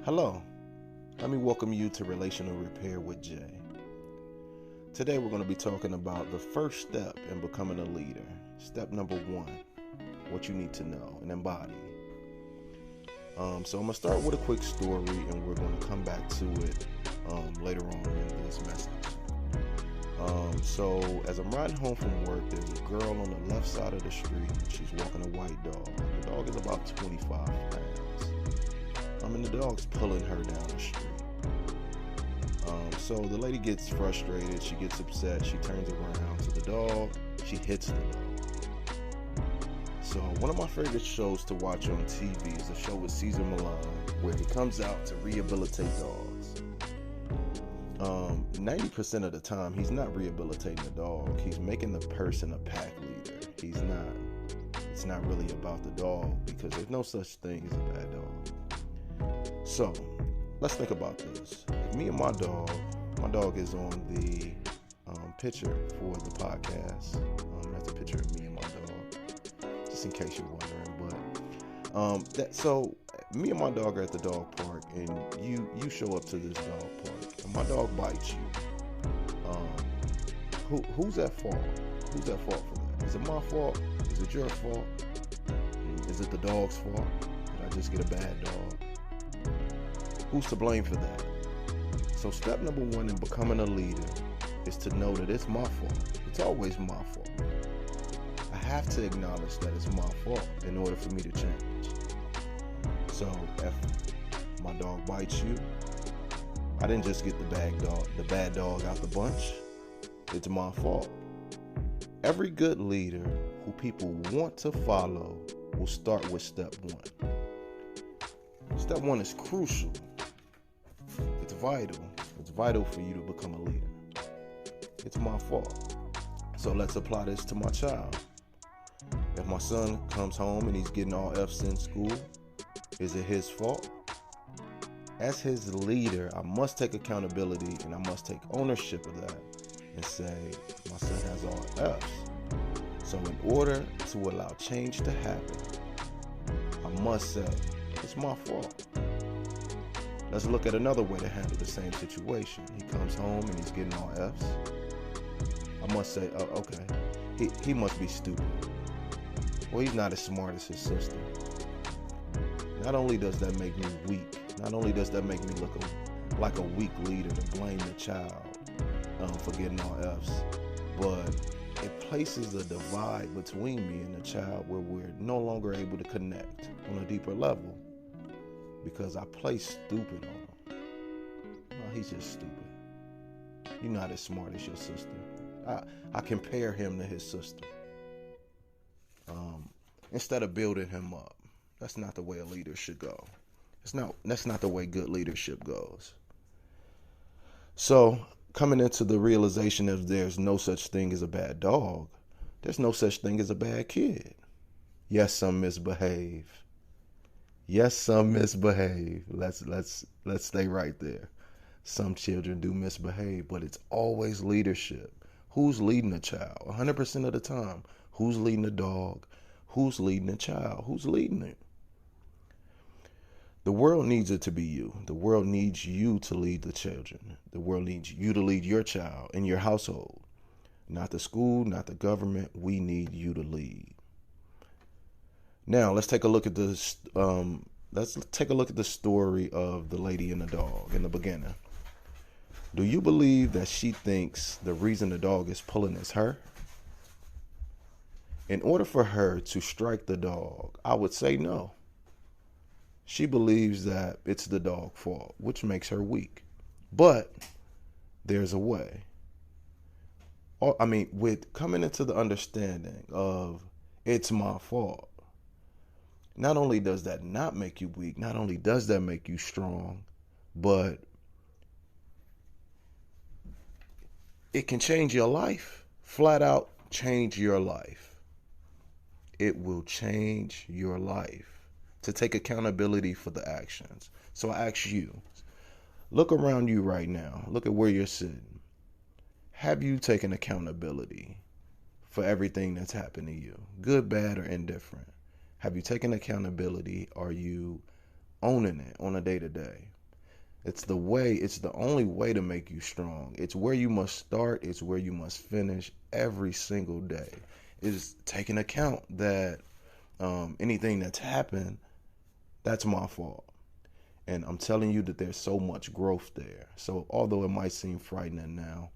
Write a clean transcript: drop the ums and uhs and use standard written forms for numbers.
Hello, let me welcome you to Relational Repair with Jay. Today we're going to be talking about the first step in becoming a leader. Step number 1, what you need to know and embody. So I'm going to start with a quick story and we're going to come back to it later on in this message. So as I'm riding home from work, there's a girl on the left side of the street. She's walking a white dog. The dog is about 25 pounds. And the dog's pulling her down the street. So the lady gets frustrated. She gets upset. She turns around to the dog. She hits the dog. So one of my favorite shows to watch on TV is a show with Caesar Milan where he comes out to rehabilitate dogs. 90% of the time, he's not rehabilitating the dog. He's making the person a pack leader. It's not really about the dog because there's no such thing as a bad dog. So, let's think about this. Me and my dog is on the picture for the podcast. That's a picture of me and my dog, just in case you're wondering. But so me and my dog are at the dog park, and you show up to this dog park, and my dog bites you. Who's at fault? Who's at fault for that? Is it my fault? Is it your fault? Is it the dog's fault? Did I just get a bad dog? Who's to blame for that? So step number 1 in becoming a leader is to know that it's my fault. It's always my fault. I have to acknowledge that it's my fault in order for me to change. So if my dog bites you, I didn't just get the bad dog out the bunch. It's my fault. Every good leader who people want to follow will start with step 1. Step 1 is crucial. It's vital. It's vital for you to become a leader. It's my fault. So let's apply this to my child. If my son comes home and he's getting all F's in school, is it his fault? As his leader, I must take accountability and I must take ownership of that and say, my son has all F's. So in order to allow change to happen, I must say, it's my fault. Let's look at another way to handle the same situation. He comes home and he's getting all F's. I must say, oh, okay, he must be stupid. Well, he's not as smart as his sister. Not only does that make me weak, not only does that make me look like a weak leader to blame the child for getting all F's, but it places a divide between me and the child where we're no longer able to connect on a deeper level. Because I play stupid on him. No, he's just stupid. You're not as smart as your sister. I compare him to his sister. Instead of building him up. That's not the way a leader should go. That's not the way good leadership goes. So, coming into the realization that there's no such thing as a bad dog, there's no such thing as a bad kid. Yes, some misbehave. Yes, some misbehave. Let's stay right there. Some children do misbehave, but it's always leadership. Who's leading the child? 100% of the time. Who's leading the dog? Who's leading the child? Who's leading it? The world needs it to be you. The world needs you to lead the children. The world needs you to lead your child in your household. Not the school, not the government. We need you to lead. Now let's take a look at this. Let's take a look at the story of the lady and the dog in the beginning. Do you believe that she thinks the reason the dog is pulling is her? In order for her to strike the dog, I would say no. She believes that it's the dog's fault, which makes her weak. But there's a way. With coming into the understanding of it's my fault, not only does that not make you weak, not only does that make you strong, but it can change your life. Flat out change your life. It will change your life to take accountability for the actions. So I ask you, look around you right now. Look at where you're sitting. Have you taken accountability for everything that's happened to you? Good, bad, or indifferent? Have you taken accountability? Are you owning it on a day-to-day? It's the way, it's the only way to make you strong. It's where you must start, it's where you must finish every single day. Is taking account that anything that's happened, that's my fault. And I'm telling you that there's so much growth there. So although it might seem frightening now,